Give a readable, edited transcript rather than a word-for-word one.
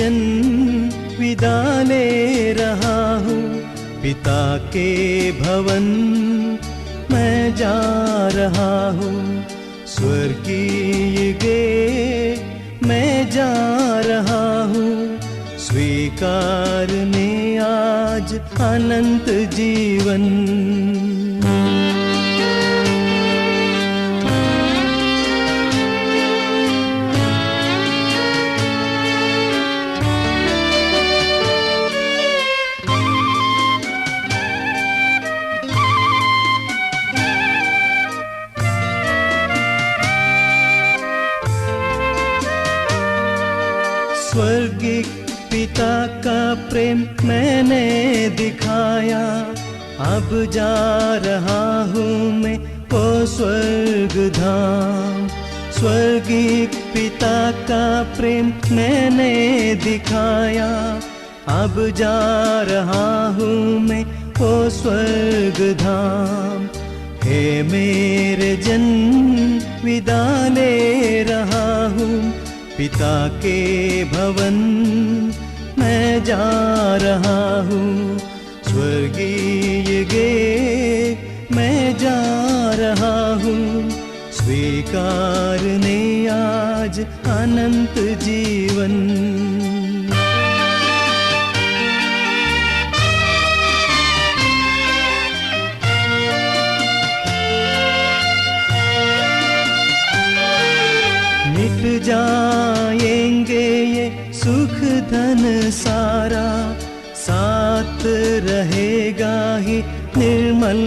जन विदा ले रहा हूँ, पिता के भवन मैं जा रहा हूँ। स्वर्गीय गे मैं जा रहा हूँ, स्वीकारने आज अनंत जीवन। स्वर्गीय पिता का प्रेम मैंने दिखाया, अब जा रहा हूँ मैं वो स्वर्ग धाम। स्वर्गीय पिता का प्रेम मैंने दिखाया, अब जा रहा हूँ मैं वो स्वर्ग धाम। हे मेरे जन विदा ले रहा हूँ, पिता के भवन मैं जा रहा हूँ। स्वर्गीय गे मैं जा रहा हूँ, स्वीकारने आज अनंत जीवन। मिट जाएंगे ये सुख धन सारा, साथ रहेगा ही निर्मल